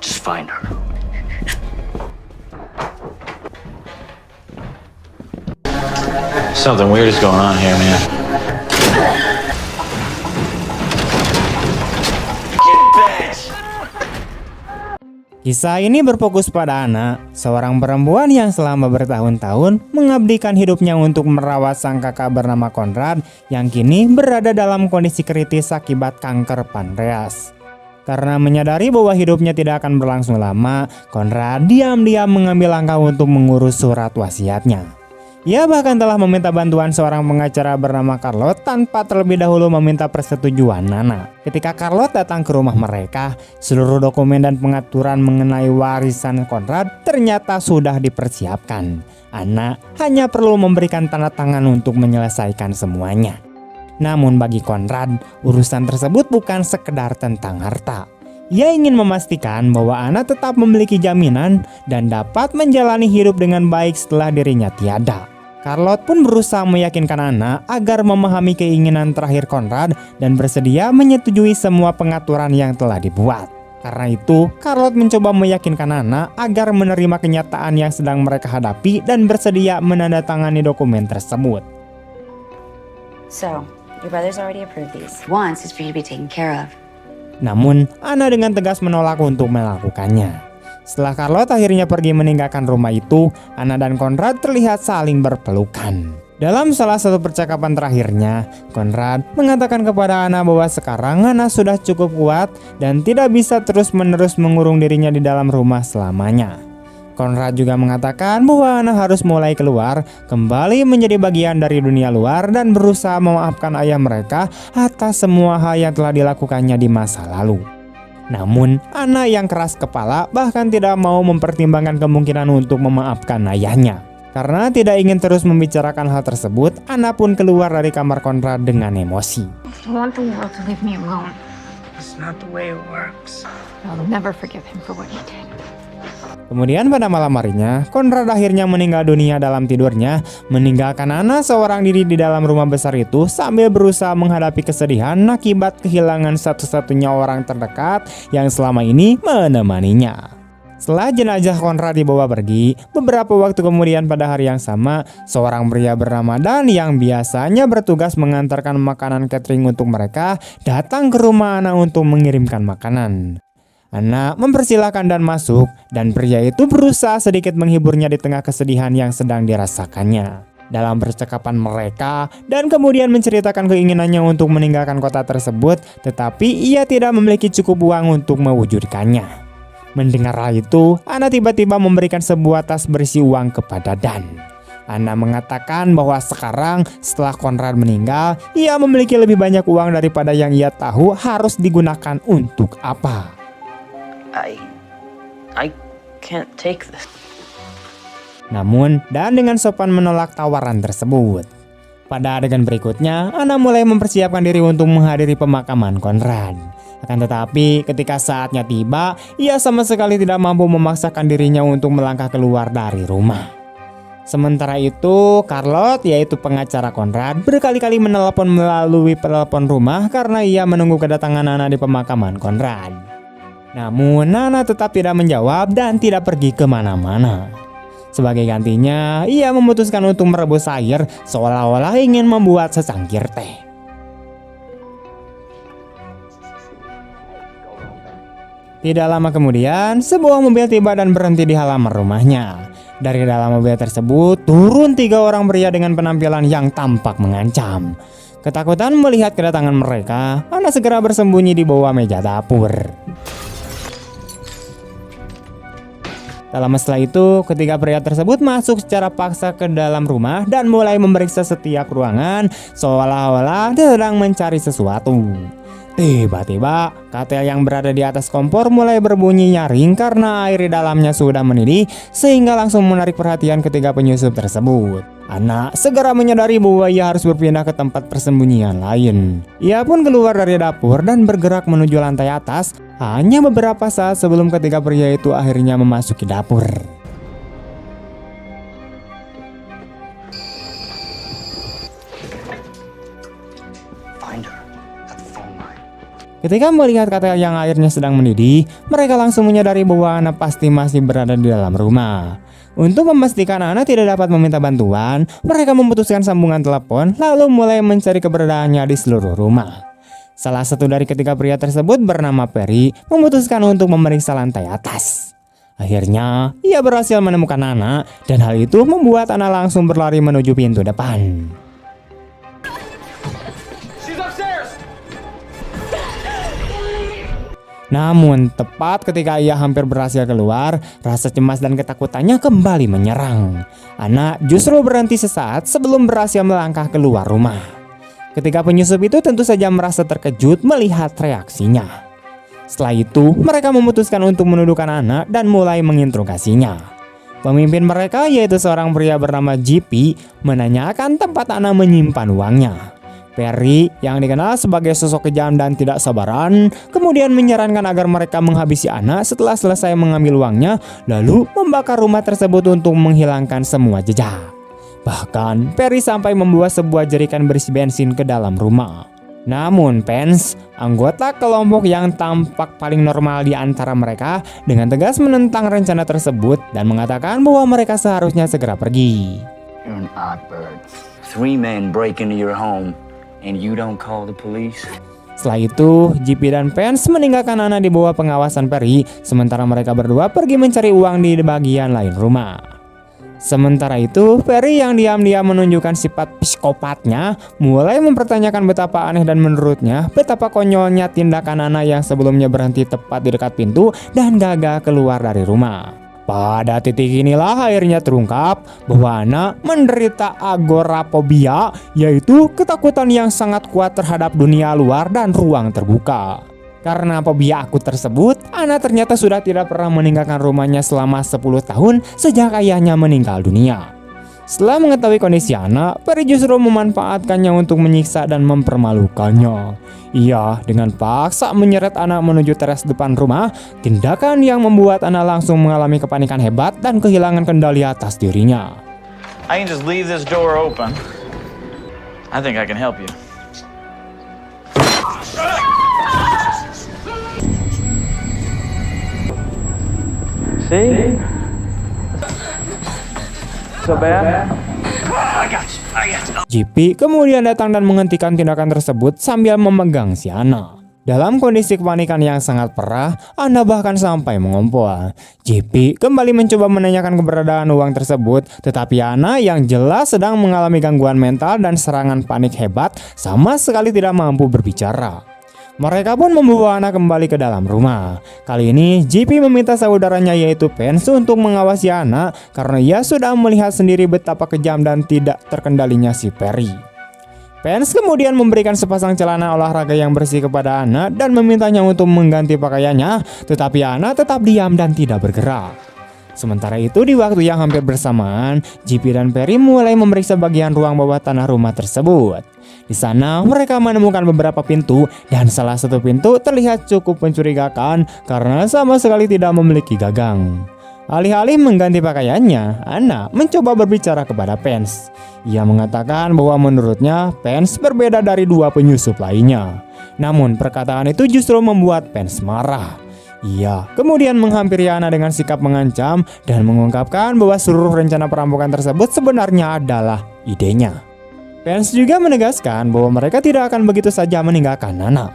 Just find her. Something weird is going on here, man. Kisah ini berfokus pada Anna, seorang perempuan yang selama bertahun-tahun mengabdikan hidupnya untuk merawat sang kakak bernama Conrad yang kini berada dalam kondisi kritis akibat kanker pankreas. Karena menyadari bahwa hidupnya tidak akan berlangsung lama, Conrad diam-diam mengambil langkah untuk mengurus surat wasiatnya. Ia bahkan telah meminta bantuan seorang pengacara bernama Charlotte tanpa terlebih dahulu meminta persetujuan Nana. Ketika Charlotte datang ke rumah mereka, seluruh dokumen dan pengaturan mengenai warisan Conrad ternyata sudah dipersiapkan. Anna hanya perlu memberikan tanda tangan untuk menyelesaikan semuanya. Namun bagi Conrad, urusan tersebut bukan sekedar tentang harta. Ia ingin memastikan bahwa Anna tetap memiliki jaminan dan dapat menjalani hidup dengan baik setelah dirinya tiada. Charlotte pun berusaha meyakinkan Anna agar memahami keinginan terakhir Conrad dan bersedia menyetujui semua pengaturan yang telah dibuat. Karena itu, Charlotte mencoba meyakinkan Anna agar menerima kenyataan yang sedang mereka hadapi dan bersedia menandatangani dokumen tersebut. So, your brother's already approved these. Once is for you to be taken care of. Namun, Anna dengan tegas menolak untuk melakukannya. Setelah Charlotte akhirnya pergi meninggalkan rumah itu, Anna dan Conrad terlihat saling berpelukan. Dalam salah satu percakapan terakhirnya, Conrad mengatakan kepada Anna bahwa sekarang Anna sudah cukup kuat dan tidak bisa terus-menerus mengurung dirinya di dalam rumah selamanya. Conrad juga mengatakan bahwa Anna harus mulai keluar, kembali menjadi bagian dari dunia luar dan berusaha memaafkan ayah mereka atas semua hal yang telah dilakukannya di masa lalu. Namun, Anna yang keras kepala bahkan tidak mau mempertimbangkan kemungkinan untuk memaafkan ayahnya. Karena tidak ingin terus membicarakan hal tersebut, Anna pun keluar dari kamar Conrad dengan emosi. I want the world to leave me alone. It's not the way it works. I'll never forgive him for what he did. Kemudian pada malam harinya, Conrad akhirnya meninggal dunia dalam tidurnya, meninggalkan Anna seorang diri di dalam rumah besar itu sambil berusaha menghadapi kesedihan akibat kehilangan satu-satunya orang terdekat yang selama ini menemaninya. Setelah jenazah Conrad dibawa pergi, beberapa waktu kemudian pada hari yang sama, seorang pria bernama Dan yang biasanya bertugas mengantarkan makanan catering untuk mereka, datang ke rumah Anna untuk mengirimkan makanan. Anna mempersilahkan Dan masuk, dan pria itu berusaha sedikit menghiburnya di tengah kesedihan yang sedang dirasakannya. Dalam percakapan mereka, Dan kemudian menceritakan keinginannya untuk meninggalkan kota tersebut, tetapi ia tidak memiliki cukup uang untuk mewujudkannya. Mendengar hal itu, Anna tiba-tiba memberikan sebuah tas berisi uang kepada Dan. Anna mengatakan bahwa sekarang setelah Conrad meninggal, ia memiliki lebih banyak uang daripada yang ia tahu harus digunakan untuk apa. I can't take this. Namun, Dan dengan sopan menolak tawaran tersebut. Pada adegan berikutnya, Anna mulai mempersiapkan diri untuk menghadiri pemakaman Conrad. Akan tetapi, ketika saatnya tiba, ia sama sekali tidak mampu memaksakan dirinya untuk melangkah keluar dari rumah. Sementara itu, Charlotte, yaitu pengacara Conrad, berkali-kali menelpon melalui telepon rumah karena ia menunggu kedatangan Anna di pemakaman Conrad. Namun Nana tetap tidak menjawab dan tidak pergi kemana-mana. Sebagai gantinya, ia memutuskan untuk merebus air seolah-olah ingin membuat secangkir teh. Tidak lama kemudian, sebuah mobil tiba dan berhenti di halaman rumahnya. Dari dalam mobil tersebut, turun 3 orang pria dengan penampilan yang tampak mengancam. Ketakutan melihat kedatangan mereka, Anna segera bersembunyi di bawah meja dapur. Tak lama setelah itu, ketika pria tersebut masuk secara paksa ke dalam rumah dan mulai memeriksa setiap ruangan, seolah-olah sedang mencari sesuatu. Tiba-tiba, katel yang berada di atas kompor mulai berbunyi nyaring karena air di dalamnya sudah mendidih, sehingga langsung menarik perhatian ketiga penyusup tersebut. Anna segera menyadari bahwa ia harus berpindah ke tempat persembunyian lain. Ia pun keluar dari dapur dan bergerak menuju lantai atas, hanya beberapa saat sebelum ketiga pria itu akhirnya memasuki dapur. Find Ketika melihat katil yang airnya sedang mendidih, mereka langsung menyadari bahwa Ana pasti masih berada di dalam rumah. Untuk memastikan Ana tidak dapat meminta bantuan, mereka memutuskan sambungan telepon lalu mulai mencari keberadaannya di seluruh rumah. Salah satu dari ketiga pria tersebut bernama Perry memutuskan untuk memeriksa lantai atas. Akhirnya, ia berhasil menemukan Ana dan hal itu membuat Ana langsung berlari menuju pintu depan. Namun, tepat ketika ia hampir berhasil keluar, rasa cemas dan ketakutannya kembali menyerang. Ana justru berhenti sesaat sebelum berhasil melangkah keluar rumah. Ketika penyusup itu tentu saja merasa terkejut melihat reaksinya. Setelah itu, mereka memutuskan untuk menundukkan Ana dan mulai menginterogasinya. Pemimpin mereka, yaitu seorang pria bernama JP, menanyakan tempat Ana menyimpan uangnya. Perry, yang dikenal sebagai sosok kejam dan tidak sabaran, kemudian menyarankan agar mereka menghabisi Ana setelah selesai mengambil uangnya, lalu membakar rumah tersebut untuk menghilangkan semua jejak. Bahkan, Perry sampai membawa sebuah jerikan berisi bensin ke dalam rumah. Namun Pence, anggota kelompok yang tampak paling normal di antara mereka, dengan tegas menentang rencana tersebut dan mengatakan bahwa mereka seharusnya segera pergi. You're an odd bird. 3 men break into your home and you don't call the police? Setelah itu, JP dan Pence meninggalkan Ana di bawah pengawasan Perry, sementara mereka berdua pergi mencari uang di bagian lain rumah. Sementara itu, Perry yang diam-diam menunjukkan sifat psikopatnya mulai mempertanyakan betapa aneh dan menurutnya betapa konyolnya tindakan Ana yang sebelumnya berhenti tepat di dekat pintu dan gagal keluar dari rumah. Pada titik inilah akhirnya terungkap bahwa Ana menderita agorafobia, yaitu ketakutan yang sangat kuat terhadap dunia luar dan ruang terbuka. Karena fobia akut tersebut, Ana ternyata sudah tidak pernah meninggalkan rumahnya selama 10 tahun sejak ayahnya meninggal dunia. Setelah mengetahui kondisi Ana, Perry justru memanfaatkannya untuk menyiksa dan mempermalukannya. Ia dengan paksa menyeret Ana menuju teras depan rumah, tindakan yang membuat Ana langsung mengalami kepanikan hebat dan kehilangan kendali atas dirinya. I can just leave this door open. I think I can help you. See? So bad? I got you. JP kemudian datang dan menghentikan tindakan tersebut sambil memegang si Ana. Dalam kondisi kepanikan yang sangat parah, Ana bahkan sampai mengompol. JP kembali mencoba menanyakan keberadaan uang tersebut, tetapi Ana yang jelas sedang mengalami gangguan mental dan serangan panik hebat sama sekali tidak mampu berbicara. Mereka pun membawa Ana kembali ke dalam rumah. Kali ini JP meminta saudaranya yaitu Pence untuk mengawasi Ana karena ia sudah melihat sendiri betapa kejam dan tidak terkendalinya si Perry. Pence kemudian memberikan sepasang celana olahraga yang bersih kepada Ana dan memintanya untuk mengganti pakaiannya, tetapi Ana tetap diam dan tidak bergerak. Sementara itu di waktu yang hampir bersamaan, JP dan Perry mulai memeriksa bagian ruang bawah tanah rumah tersebut. Di sana mereka menemukan beberapa pintu dan salah satu pintu terlihat cukup mencurigakan karena sama sekali tidak memiliki gagang. Alih-alih mengganti pakaiannya, Ana mencoba berbicara kepada Pence. Ia mengatakan bahwa menurutnya Pence berbeda dari 2 penyusup lainnya. Namun perkataan itu justru membuat Pence marah. Ia kemudian menghampiri Ana dengan sikap mengancam dan mengungkapkan bahwa seluruh rencana perampokan tersebut sebenarnya adalah idenya. Pence juga menegaskan bahwa mereka tidak akan begitu saja meninggalkan Ana.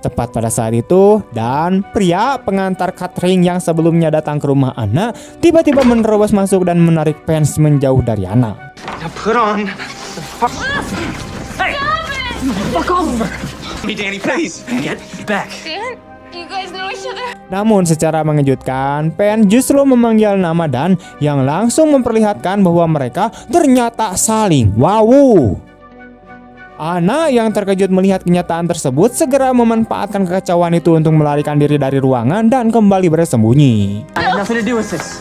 Tepat pada saat itu, dan pria pengantar catering yang sebelumnya datang ke rumah Ana tiba-tiba menerobos masuk dan menarik Pence menjauh dari Ana. Now put on the Hey! Fuck over! Me, Danny, please! Get back. Dan, you guys know each other? Namun secara mengejutkan, Pence justru memanggil nama Dan yang langsung memperlihatkan bahwa mereka ternyata saling wow. Ana yang terkejut melihat kenyataan tersebut segera memanfaatkan kekacauan itu untuk melarikan diri dari ruangan dan kembali bersembunyi. I have nothing to do with this.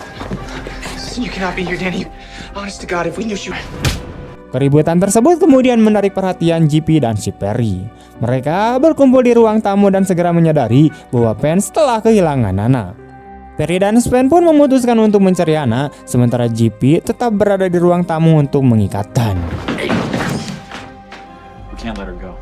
You cannot be here, Danny. Honest to God, if we knew you... Keributan tersebut kemudian menarik perhatian JP dan si Perry. Mereka berkumpul di ruang tamu dan segera menyadari bahwa Pence telah kehilangan Ana. Perry dan Spen pun memutuskan untuk mencari Ana, sementara JP tetap berada di ruang tamu untuk mengikat Dan. We can't let her go.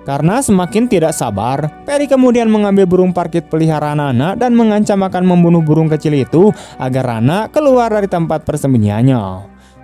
Karena semakin tidak sabar, Perry kemudian mengambil burung parkit peliharaan Anna dan mengancam akan membunuh burung kecil itu agar Anna keluar dari tempat persembunyiannya.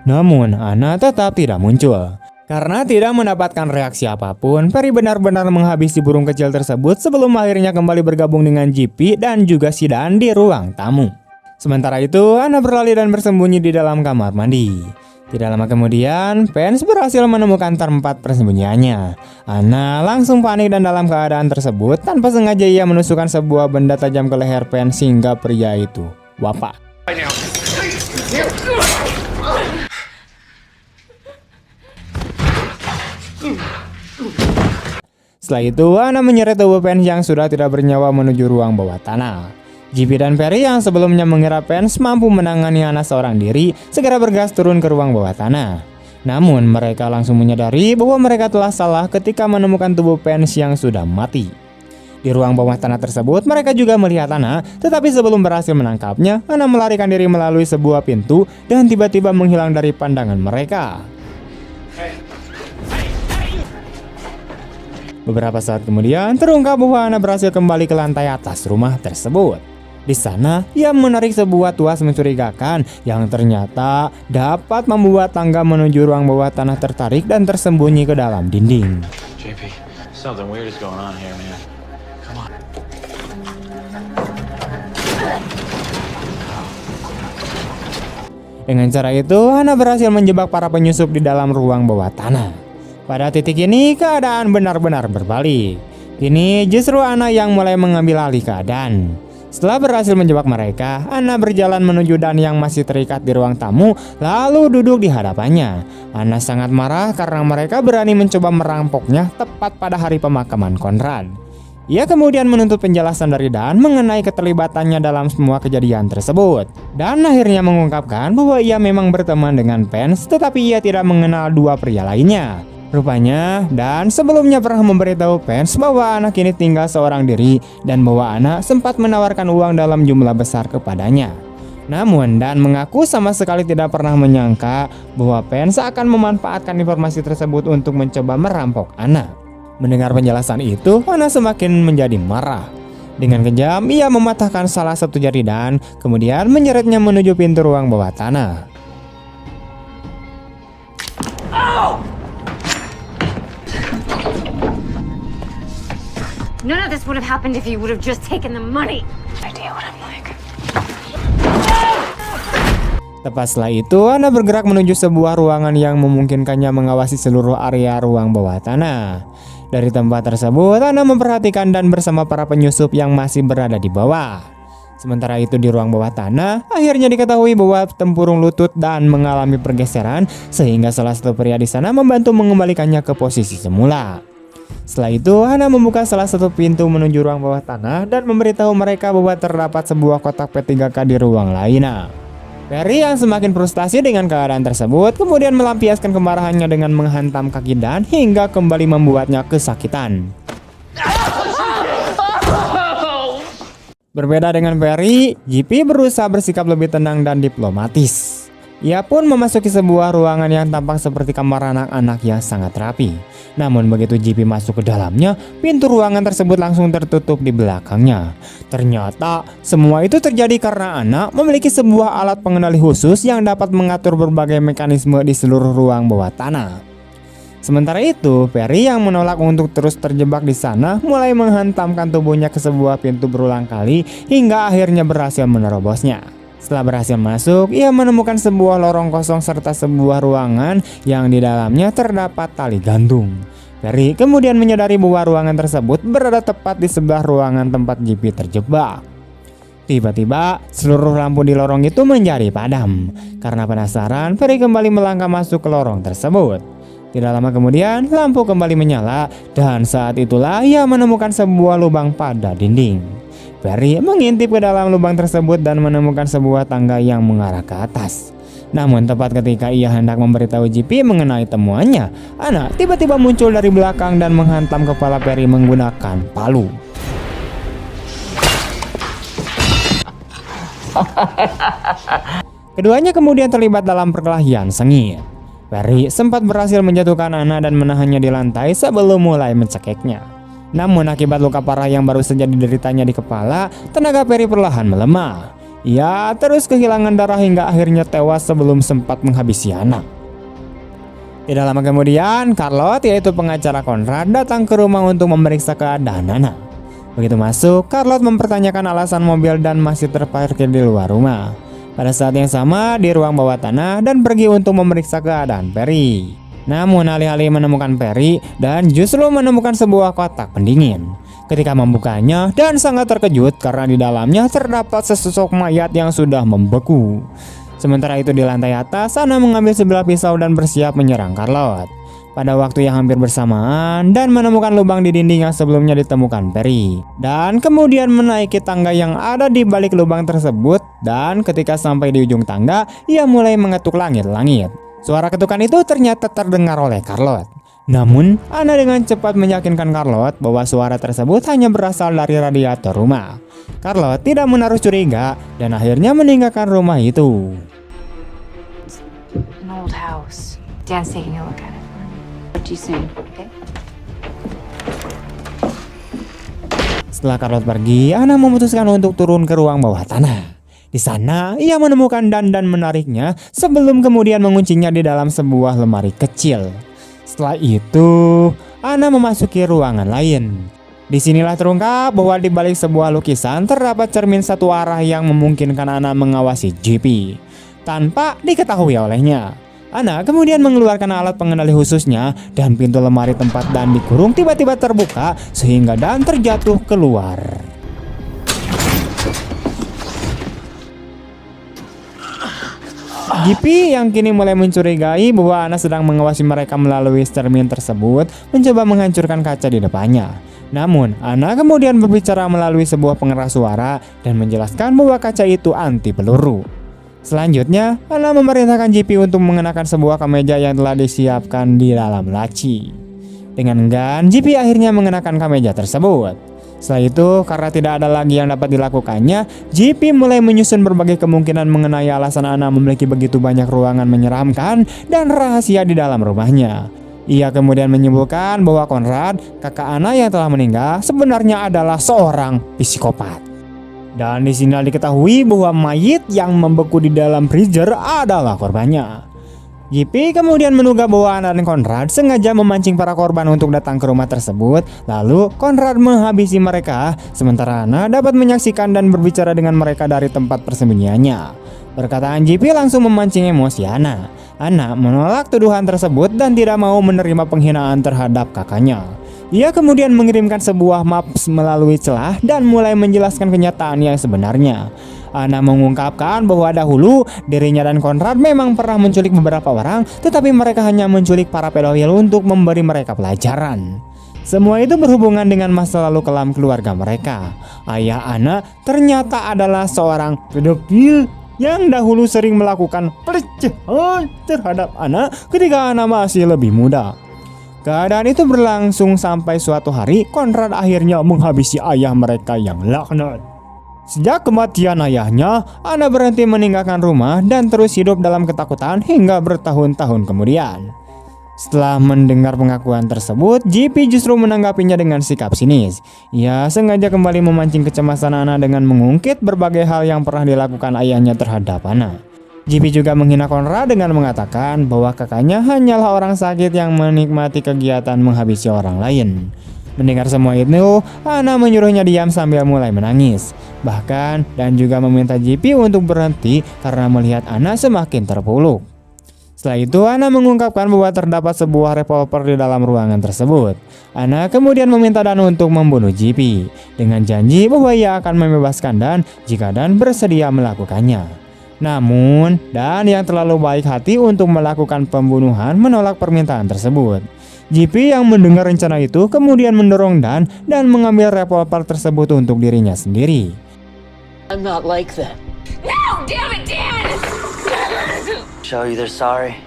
Namun Anna tetap tidak muncul. Karena tidak mendapatkan reaksi apapun, Perry benar-benar menghabisi burung kecil tersebut sebelum akhirnya kembali bergabung dengan JP dan juga si Dan di ruang tamu. Sementara itu, Anna berlari dan bersembunyi di dalam kamar mandi. Tidak lama kemudian, Vance berhasil menemukan tempat persembunyiannya. Anna langsung panik dan dalam keadaan tersebut, tanpa sengaja ia menusukkan sebuah benda tajam ke leher Vance hingga pria itu wafat. Setelah itu, Anna menyeret tubuh Vance yang sudah tidak bernyawa menuju ruang bawah tanah. JP dan Perry yang sebelumnya mengira Vance mampu menangani Anna seorang diri segera bergas turun ke ruang bawah tanah. Namun mereka langsung menyadari bahwa mereka telah salah ketika menemukan tubuh Vance yang sudah mati. Di ruang bawah tanah tersebut mereka juga melihat Anna, tetapi sebelum berhasil menangkapnya, Anna melarikan diri melalui sebuah pintu dan tiba-tiba menghilang dari pandangan mereka. Beberapa saat kemudian terungkap bahwa Anna berhasil kembali ke lantai atas rumah tersebut. Di sana, ia menarik sebuah tuas mencurigakan yang ternyata dapat membuat tangga menuju ruang bawah tanah tertarik dan tersembunyi ke dalam dinding. JP, something weird is going on here, man. Come on. Dengan cara itu, Anna berhasil menjebak para penyusup di dalam ruang bawah tanah. Pada titik ini, keadaan benar-benar berbalik. Kini justru Anna yang mulai mengambil alih keadaan. Setelah berhasil menjebak mereka, Anna berjalan menuju Dan yang masih terikat di ruang tamu, lalu duduk di hadapannya. Anna sangat marah karena mereka berani mencoba merampoknya tepat pada hari pemakaman Conrad. Ia kemudian menuntut penjelasan dari Dan mengenai keterlibatannya dalam semua kejadian tersebut. Dan akhirnya mengungkapkan bahwa ia memang berteman dengan Vance, tetapi ia tidak mengenal dua pria lainnya. Rupanya, Dan sebelumnya pernah memberitahu Vance bahwa anak ini tinggal seorang diri dan bahwa anak sempat menawarkan uang dalam jumlah besar kepadanya. Namun, Dan mengaku sama sekali tidak pernah menyangka bahwa Vance akan memanfaatkan informasi tersebut untuk mencoba merampok anak. Mendengar penjelasan itu, Anna semakin menjadi marah. Dengan kejam, ia mematahkan salah satu jari Dan, kemudian menyeretnya menuju pintu ruang bawah tanah. None of this would have happened if you would have just taken the money. Idea what I'm like. Tepat setelah itu, Anna bergerak menuju sebuah ruangan yang memungkinkannya mengawasi seluruh area ruang bawah tanah. Dari tempat tersebut, Anna memperhatikan Dan bersama para penyusup yang masih berada di bawah. Sementara itu di ruang bawah tanah, akhirnya diketahui bahwa tempurung lutut Dan mengalami pergeseran sehingga salah satu pria di sana membantu mengembalikannya ke posisi semula. Setelah itu, Anna membuka salah satu pintu menuju ruang bawah tanah dan memberitahu mereka bahwa terdapat sebuah kotak P3K di ruang lainnya. Perry yang semakin frustasi dengan keadaan tersebut kemudian melampiaskan kemarahannya dengan menghantam kaki Dan hingga kembali membuatnya kesakitan. Berbeda dengan Perry, JP berusaha bersikap lebih tenang dan diplomatis. Ia pun memasuki sebuah ruangan yang tampak seperti kamar anak-anak yang sangat rapi. Namun begitu JP masuk ke dalamnya, pintu ruangan tersebut langsung tertutup di belakangnya. Ternyata semua itu terjadi karena Anna memiliki sebuah alat pengendali khusus yang dapat mengatur berbagai mekanisme di seluruh ruang bawah tanah. Sementara itu, Perry yang menolak untuk terus terjebak di sana mulai menghantamkan tubuhnya ke sebuah pintu berulang kali hingga akhirnya berhasil menerobosnya. Setelah berhasil masuk, ia menemukan sebuah lorong kosong serta sebuah ruangan yang di dalamnya terdapat tali gantung. Perry kemudian menyadari bahwa ruangan tersebut berada tepat di sebelah ruangan tempat JP terjebak. Tiba-tiba, seluruh lampu di lorong itu menjadi padam. Karena penasaran, Perry kembali melangkah masuk ke lorong tersebut. Tidak lama kemudian, lampu kembali menyala dan saat itulah ia menemukan sebuah lubang pada dinding. Perry mengintip ke dalam lubang tersebut dan menemukan sebuah tangga yang mengarah ke atas. Namun tepat ketika ia hendak memberitahu JP mengenai temuannya, Anna tiba-tiba muncul dari belakang dan menghantam kepala Perry menggunakan palu. Keduanya kemudian terlibat dalam perkelahian sengit. Perry sempat berhasil menjatuhkan Anna dan menahannya di lantai sebelum mulai mencekiknya. Namun akibat luka parah yang baru saja dideritanya di kepala, tenaga Perry perlahan melemah. Ia terus kehilangan darah hingga akhirnya tewas sebelum sempat menghabisi Anna. Tidak lama kemudian, Charlotte, yaitu pengacara Conrad, datang ke rumah untuk memeriksa keadaan Anna. Begitu masuk, Charlotte mempertanyakan alasan mobil dan masih terparkir di luar rumah. Pada saat yang sama, di ruang bawah tanah dan pergi untuk memeriksa keadaan Perry. Namun alih-alih menemukan Perry dan justru menemukan sebuah kotak pendingin. Ketika membukanya dan sangat terkejut karena di dalamnya terdapat sesosok mayat yang sudah membeku. Sementara itu di lantai atas, Anna mengambil sebilah pisau dan bersiap menyerang Charlotte. Pada waktu yang hampir bersamaan dan menemukan lubang di dinding yang sebelumnya ditemukan Perry. Dan kemudian menaiki tangga yang ada di balik lubang tersebut dan ketika sampai di ujung tangga, ia mulai mengetuk langit-langit. Suara ketukan itu ternyata terdengar oleh Charlotte. Namun, Anna dengan cepat meyakinkan Charlotte bahwa suara tersebut hanya berasal dari radiator rumah. Charlotte tidak menaruh curiga dan akhirnya meninggalkan rumah itu. An old house. Dan's taking a look at it. Talk to you soon, okay? Setelah Charlotte pergi, Anna memutuskan untuk turun ke ruang bawah tanah. Di sana, ia menemukan Dan menariknya sebelum kemudian menguncinya di dalam sebuah lemari kecil. Setelah itu, Anna memasuki ruangan lain. Disinilah terungkap bahwa di balik sebuah lukisan terdapat cermin satu arah yang memungkinkan Anna mengawasi JP tanpa diketahui olehnya. Anna kemudian mengeluarkan alat pengendali khususnya dan pintu lemari tempat Dan dikurung tiba-tiba terbuka sehingga Dan terjatuh keluar. JP yang kini mulai mencurigai bahwa Anna sedang mengawasi mereka melalui cermin tersebut mencoba menghancurkan kaca di depannya. Namun, Anna kemudian berbicara melalui sebuah pengeras suara dan menjelaskan bahwa kaca itu anti peluru. Selanjutnya, Anna memerintahkan JP untuk mengenakan sebuah kemeja yang telah disiapkan di dalam laci. Dengan enggan, JP akhirnya mengenakan kemeja tersebut. Setelah itu, karena tidak ada lagi yang dapat dilakukannya, JP mulai menyusun berbagai kemungkinan mengenai alasan Anna memiliki begitu banyak ruangan menyeramkan dan rahasia di dalam rumahnya. Ia kemudian menyimpulkan bahwa Conrad, kakak Anna yang telah meninggal, sebenarnya adalah seorang psikopat. Dan di sini diketahui bahwa mayit yang membeku di dalam freezer adalah korbannya. JP kemudian menduga bahwa Anna dan Conrad sengaja memancing para korban untuk datang ke rumah tersebut. Lalu Conrad menghabisi mereka, sementara Anna dapat menyaksikan dan berbicara dengan mereka dari tempat persembunyiannya. Perkataan JP langsung memancing emosi Anna. Anna menolak tuduhan tersebut dan tidak mau menerima penghinaan terhadap kakaknya. Ia kemudian mengirimkan sebuah maps melalui celah dan mulai menjelaskan kenyataan yang sebenarnya. Anna mengungkapkan bahwa dahulu dirinya dan Conrad memang pernah menculik beberapa orang, tetapi mereka hanya menculik para pedofil untuk memberi mereka pelajaran. Semua itu berhubungan dengan masa lalu kelam keluarga mereka. Ayah Anna ternyata adalah seorang pedofil yang dahulu sering melakukan pelecehan terhadap Anna ketika Anna masih lebih muda. Keadaan itu berlangsung sampai suatu hari Conrad akhirnya menghabisi ayah mereka yang laknat. Sejak kematian ayahnya, Anna berhenti meninggalkan rumah dan terus hidup dalam ketakutan hingga bertahun-tahun kemudian. Setelah mendengar pengakuan tersebut, JP justru menanggapinya dengan sikap sinis. Ia sengaja kembali memancing kecemasan Anna dengan mengungkit berbagai hal yang pernah dilakukan ayahnya terhadap Anna. JP juga menghina Conrad dengan mengatakan bahwa kakaknya hanyalah orang sakit yang menikmati kegiatan menghabisi orang lain. Mendengar semua itu, Anna menyuruhnya diam sambil mulai menangis. Bahkan, dan juga meminta JP untuk berhenti karena melihat Anna semakin terpuruk. Setelah itu, Anna mengungkapkan bahwa terdapat sebuah revolver di dalam ruangan tersebut. Anna kemudian meminta Dan untuk membunuh JP dengan janji bahwa ia akan membebaskan Dan jika Dan bersedia melakukannya. Namun, Dan yang terlalu baik hati untuk melakukan pembunuhan menolak permintaan tersebut. JP yang mendengar rencana itu kemudian mendorong Dan mengambil revolver tersebut untuk dirinya sendiri. I'm not like that. No! Damn it, Dan! Show you they're sorry.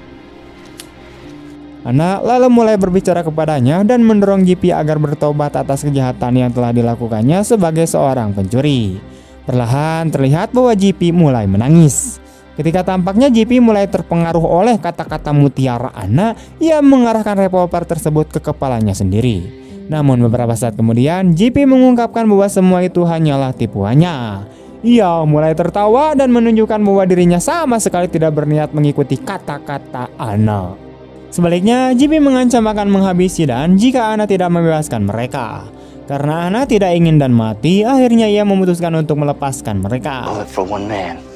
Anna lalu mulai berbicara kepadanya dan mendorong JP agar bertobat atas kejahatan yang telah dilakukannya sebagai seorang pencuri. Perlahan terlihat bahwa JP mulai menangis. Ketika tampaknya JP mulai terpengaruh oleh kata-kata mutiara Anna, ia mengarahkan revolver tersebut ke kepalanya sendiri. Namun beberapa saat kemudian, JP mengungkapkan bahwa semua itu hanyalah tipuannya. Ia mulai tertawa dan menunjukkan bahwa dirinya sama sekali tidak berniat mengikuti kata-kata Anna. Sebaliknya, JP mengancam akan menghabisi Dan jika Anna tidak membebaskan mereka. Karena Anna tidak ingin Dan mati, akhirnya ia memutuskan untuk melepaskan mereka. Bullet for one man.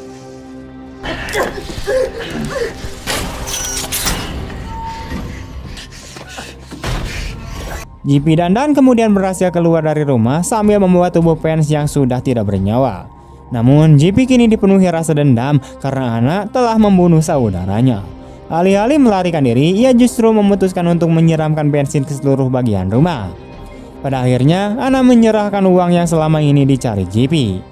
JP dan Dan kemudian berhasil keluar dari rumah sambil membawa tubuh Vance yang sudah tidak bernyawa. Namun JP kini dipenuhi rasa dendam karena Anna telah membunuh saudaranya. Alih-alih melarikan diri, ia justru memutuskan untuk menyiramkan bensin ke seluruh bagian rumah. Pada akhirnya, Anna menyerahkan uang yang selama ini dicari JP,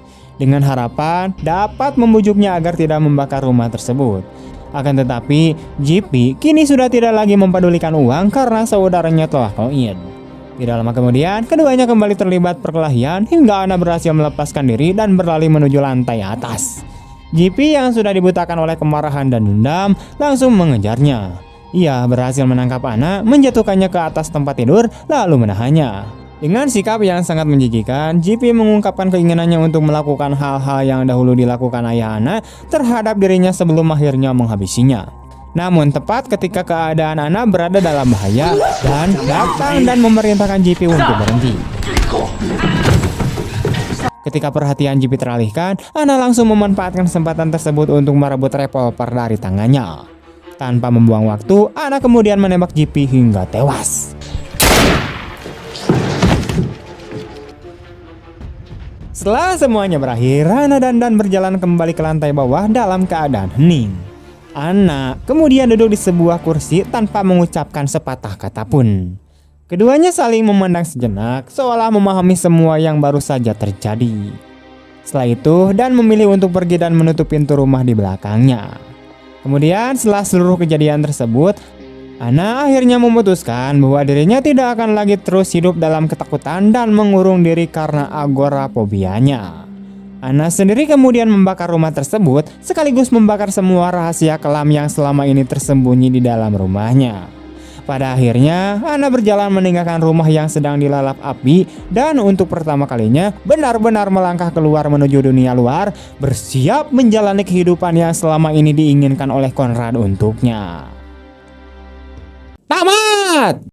dengan harapan dapat membujuknya agar tidak membakar rumah tersebut. Akan tetapi, JP kini sudah tidak lagi mempedulikan uang karena saudaranya telah koin. Tidak lama kemudian, keduanya kembali terlibat perkelahian hingga Anna berhasil melepaskan diri dan berlari menuju lantai atas. JP yang sudah dibutakan oleh kemarahan dan dendam langsung mengejarnya. Ia berhasil menangkap Anna, menjatuhkannya ke atas tempat tidur, lalu menahannya. Dengan sikap yang sangat menjijikan, JP mengungkapkan keinginannya untuk melakukan hal-hal yang dahulu dilakukan ayah Anna terhadap dirinya sebelum akhirnya menghabisinya. Namun tepat ketika keadaan Anna berada dalam bahaya, Dan datang dan memerintahkan JP untuk berhenti. Ketika perhatian JP teralihkan, Anna langsung memanfaatkan kesempatan tersebut untuk merebut revolver dari tangannya. Tanpa membuang waktu, Anna kemudian menembak JP hingga tewas. Setelah semuanya berakhir, Anna dan Dan berjalan kembali ke lantai bawah dalam keadaan hening. Anna kemudian duduk di sebuah kursi tanpa mengucapkan sepatah kata pun. Keduanya saling memandang sejenak, seolah memahami semua yang baru saja terjadi. Setelah itu, Dan memilih untuk pergi dan menutup pintu rumah di belakangnya. Kemudian setelah seluruh kejadian tersebut, Anna akhirnya memutuskan bahwa dirinya tidak akan lagi terus hidup dalam ketakutan dan mengurung diri karena agorafobianya. Anna sendiri kemudian membakar rumah tersebut sekaligus membakar semua rahasia kelam yang selama ini tersembunyi di dalam rumahnya. Pada akhirnya, Anna berjalan meninggalkan rumah yang sedang dilalap api dan untuk pertama kalinya benar-benar melangkah keluar menuju dunia luar, bersiap menjalani kehidupan yang selama ini diinginkan oleh Conrad untuknya. Tamat!